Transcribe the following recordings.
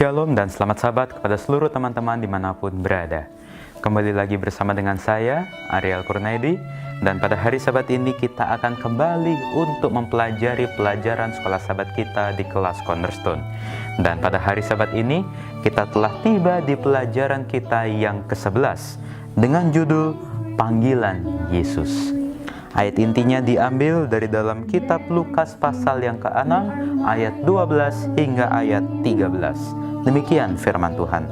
Shalom dan selamat sahabat kepada seluruh teman-teman dimanapun berada. Kembali lagi bersama dengan saya, Ariel Kurnaidi. Dan pada hari Sabat ini kita akan kembali untuk mempelajari pelajaran sekolah Sabat kita di kelas Cornerstone. Dan pada hari Sabat ini kita telah tiba di pelajaran kita yang ke-11 dengan judul Panggilan Yesus. Ayat intinya diambil dari dalam kitab Lukas pasal yang ke-6 ayat 12 hingga ayat 13. Demikian firman Tuhan.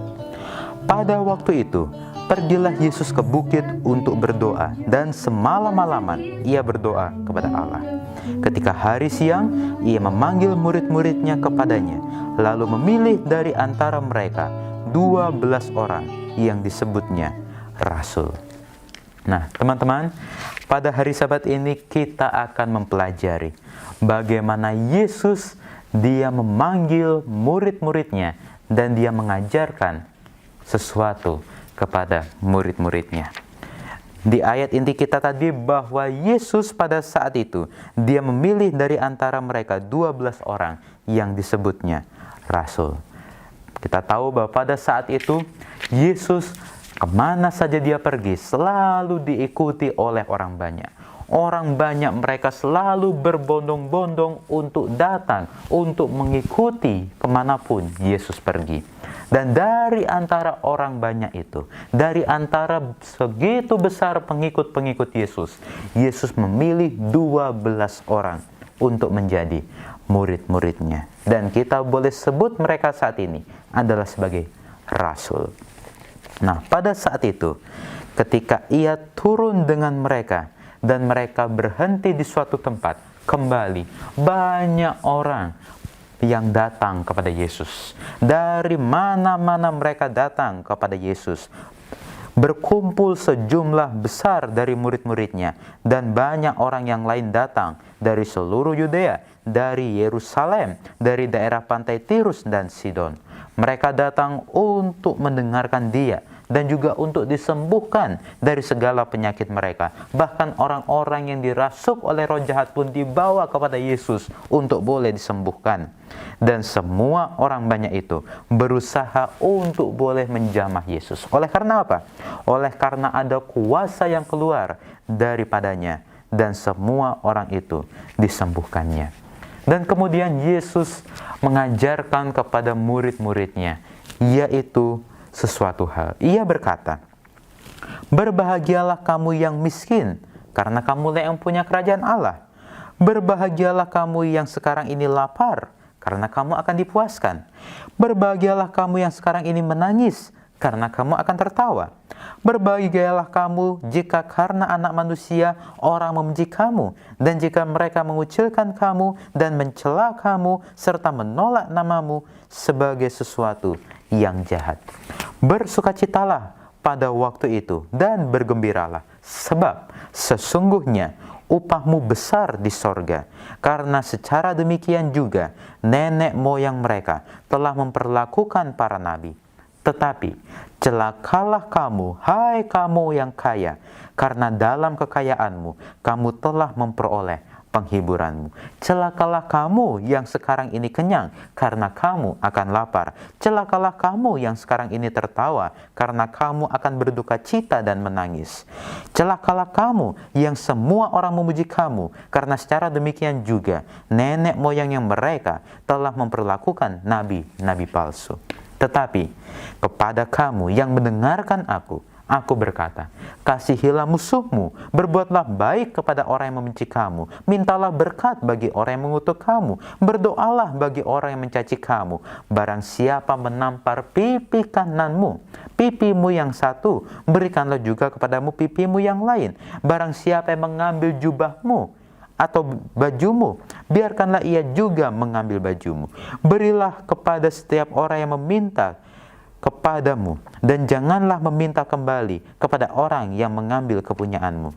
Pada waktu itu, pergilah Yesus ke bukit untuk berdoa, dan semalam-malaman ia berdoa kepada Allah. Ketika hari siang, ia memanggil murid-muridnya kepadanya, lalu memilih dari antara mereka 12 orang yang disebutnya rasul. Nah, teman-teman, pada hari Sabat ini kita akan mempelajari bagaimana Yesus dia memanggil murid-muridnya dan dia mengajarkan sesuatu kepada murid-muridnya. Di ayat inti kita tadi bahwa Yesus pada saat itu dia memilih dari antara mereka 12 orang yang disebutnya rasul. Kita tahu bahwa pada saat itu Yesus kemana saja dia pergi selalu diikuti oleh orang banyak. Orang banyak mereka selalu berbondong-bondong untuk datang, untuk mengikuti kemanapun Yesus pergi. Dan dari antara orang banyak itu, dari antara segitu besar pengikut-pengikut Yesus, Yesus memilih 12 orang untuk menjadi murid-muridnya. Dan kita boleh sebut mereka saat ini adalah sebagai rasul. Nah, pada saat itu, ketika ia turun dengan mereka, dan mereka berhenti di suatu tempat, kembali banyak orang yang datang kepada Yesus. Dari mana-mana mereka datang kepada Yesus. Berkumpul sejumlah besar dari murid-muridnya, dan banyak orang yang lain datang dari seluruh Yudea, dari Yerusalem, dari daerah pantai Tirus dan Sidon. Mereka datang untuk mendengarkan dia, dan juga untuk disembuhkan dari segala penyakit mereka. Bahkan orang-orang yang dirasuk oleh roh jahat pun dibawa kepada Yesus untuk boleh disembuhkan. Dan semua orang banyak itu berusaha untuk boleh menjamah Yesus. Oleh karena apa? Oleh karena ada kuasa yang keluar daripadanya, dan semua orang itu disembuhkannya. Dan kemudian Yesus mengajarkan kepada murid-muridnya, yaitu sesuatu hal. Ia berkata, "Berbahagialah kamu yang miskin, karena kamulah yang punya kerajaan Allah. Berbahagialah kamu yang sekarang ini lapar, karena kamu akan dipuaskan. Berbahagialah kamu yang sekarang ini menangis, karena kamu akan tertawa. Berbahagialah kamu jika karena Anak Manusia orang membenci kamu, dan jika mereka mengucilkan kamu dan mencela kamu serta menolak namamu sebagai sesuatu yang jahat. Bersukacitalah pada waktu itu dan bergembiralah, sebab sesungguhnya upahmu besar di sorga. Karena secara demikian juga nenek moyang mereka telah memperlakukan para nabi. Tetapi celakalah kamu, hai kamu yang kaya, karena dalam kekayaanmu kamu telah memperoleh penghiburanmu. Celakalah kamu yang sekarang ini kenyang, karena kamu akan lapar. Celakalah kamu yang sekarang ini tertawa, karena kamu akan berduka cita dan menangis. Celakalah kamu yang semua orang memuji kamu, karena secara demikian juga nenek moyang yang mereka telah memperlakukan nabi-nabi palsu. Tetapi kepada kamu yang mendengarkan aku berkata, kasihilah musuhmu, berbuatlah baik kepada orang yang membenci kamu, mintalah berkat bagi orang yang mengutuk kamu, berdoalah bagi orang yang mencaci kamu. Barang siapa menampar pipi kananmu, pipimu yang satu, berikanlah juga kepadamu pipimu yang lain. Barang siapa yang mengambil jubahmu atau bajumu, biarkanlah ia juga mengambil bajumu. Berilah kepada setiap orang yang meminta kepadamu, dan janganlah meminta kembali kepada orang yang mengambil kepunyaanmu.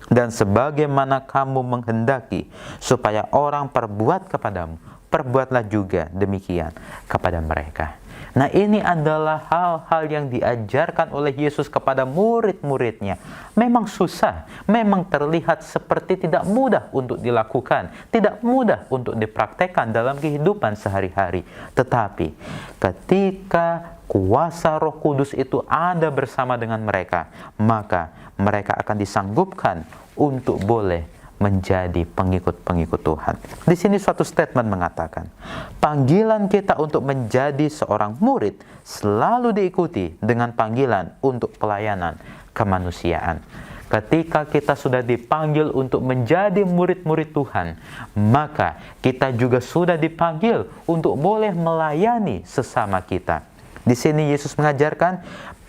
Dan sebagaimana kamu menghendaki supaya orang perbuat kepadamu, perbuatlah juga demikian kepada mereka." Nah, ini adalah hal-hal yang diajarkan oleh Yesus kepada murid-muridnya. Memang susah, memang terlihat seperti tidak mudah untuk dilakukan, tidak mudah untuk dipraktekkan dalam kehidupan sehari-hari. Tetapi ketika kuasa Roh Kudus itu ada bersama dengan mereka, maka mereka akan disanggupkan untuk boleh menjadi pengikut-pengikut Tuhan. Di sini suatu statement mengatakan, panggilan kita untuk menjadi seorang murid selalu diikuti dengan panggilan untuk pelayanan kemanusiaan. Ketika kita sudah dipanggil untuk menjadi murid-murid Tuhan, maka kita juga sudah dipanggil untuk boleh melayani sesama kita. Di sini Yesus mengajarkan,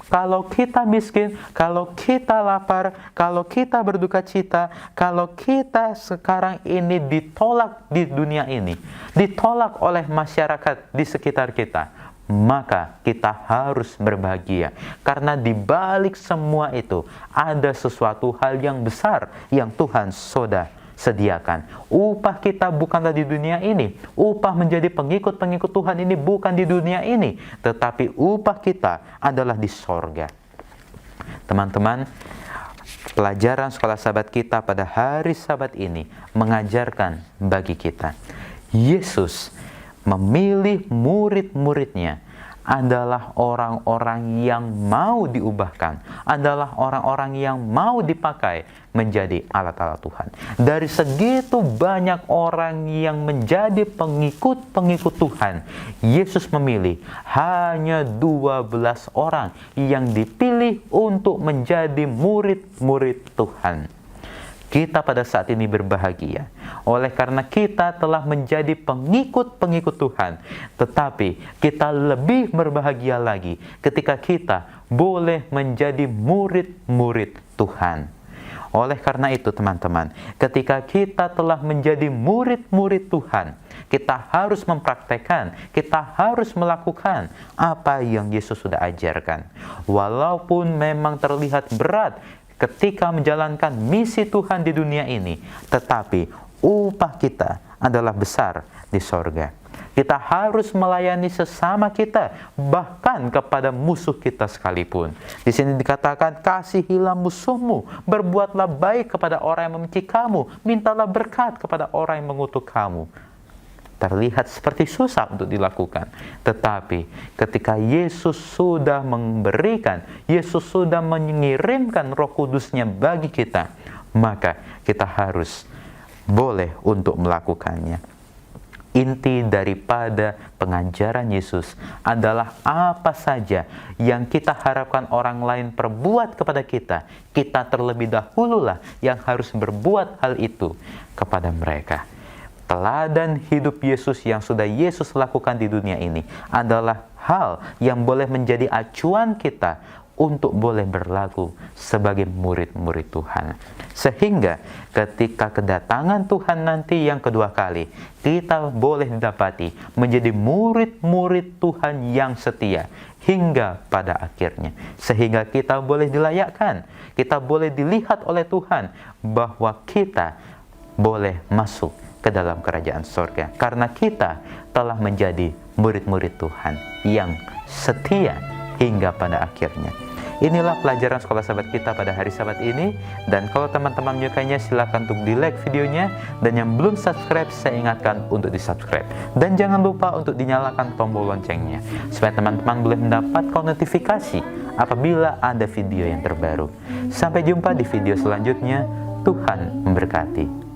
kalau kita miskin, kalau kita lapar, kalau kita berduka cita, kalau kita sekarang ini ditolak di dunia ini, ditolak oleh masyarakat di sekitar kita, maka kita harus berbahagia. Karena di balik semua itu, ada sesuatu hal yang besar yang Tuhan sudah sediakan. Upah kita bukanlah di dunia ini. Upah menjadi pengikut-pengikut Tuhan ini bukan di dunia ini, tetapi upah kita adalah di sorga. Teman-teman, pelajaran sekolah Sabat kita pada hari Sabat ini mengajarkan bagi kita, Yesus memilih murid-muridnya adalah orang-orang yang mau diubahkan, adalah orang-orang yang mau dipakai menjadi alat-alat Tuhan. Dari segitu banyak orang yang menjadi pengikut-pengikut Tuhan, Yesus memilih hanya 12 orang yang dipilih untuk menjadi murid-murid Tuhan. Kita pada saat ini berbahagia oleh karena kita telah menjadi pengikut-pengikut Tuhan. Tetapi kita lebih berbahagia lagi ketika kita boleh menjadi murid-murid Tuhan. Oleh karena itu teman-teman, ketika kita telah menjadi murid-murid Tuhan, kita harus mempraktekkan, kita harus melakukan apa yang Yesus sudah ajarkan. Walaupun memang terlihat berat ketika menjalankan misi Tuhan di dunia ini, tetapi upah kita adalah besar di sorga. Kita harus melayani sesama kita, bahkan kepada musuh kita sekalipun. Di sini dikatakan, kasihilah musuhmu, berbuatlah baik kepada orang yang membenci kamu, mintalah berkat kepada orang yang mengutuk kamu. Terlihat seperti susah untuk dilakukan. Tetapi ketika Yesus sudah memberikan, Yesus sudah mengirimkan Roh Kudus-Nya bagi kita, maka kita harus boleh untuk melakukannya. Inti daripada pengajaran Yesus adalah apa saja yang kita harapkan orang lain perbuat kepada kita, kita terlebih dahululah yang harus berbuat hal itu kepada mereka. Teladan hidup Yesus yang sudah Yesus lakukan di dunia ini adalah hal yang boleh menjadi acuan kita untuk boleh berlaku sebagai murid-murid Tuhan. Sehingga ketika kedatangan Tuhan nanti yang kedua kali, kita boleh didapati menjadi murid-murid Tuhan yang setia hingga pada akhirnya. Sehingga kita boleh dilayakkan, kita boleh dilihat oleh Tuhan bahwa kita boleh masuk ke dalam kerajaan surga karena kita telah menjadi murid-murid Tuhan yang setia hingga pada akhirnya. Inilah pelajaran sekolah Sabat kita pada hari Sabat ini, dan kalau teman-teman menyukainya silahkan untuk di-like videonya, dan yang belum subscribe saya ingatkan untuk di-subscribe, dan jangan lupa untuk dinyalakan tombol loncengnya supaya teman-teman boleh mendapatkan notifikasi apabila ada video yang terbaru. Sampai jumpa di video selanjutnya. Tuhan memberkati.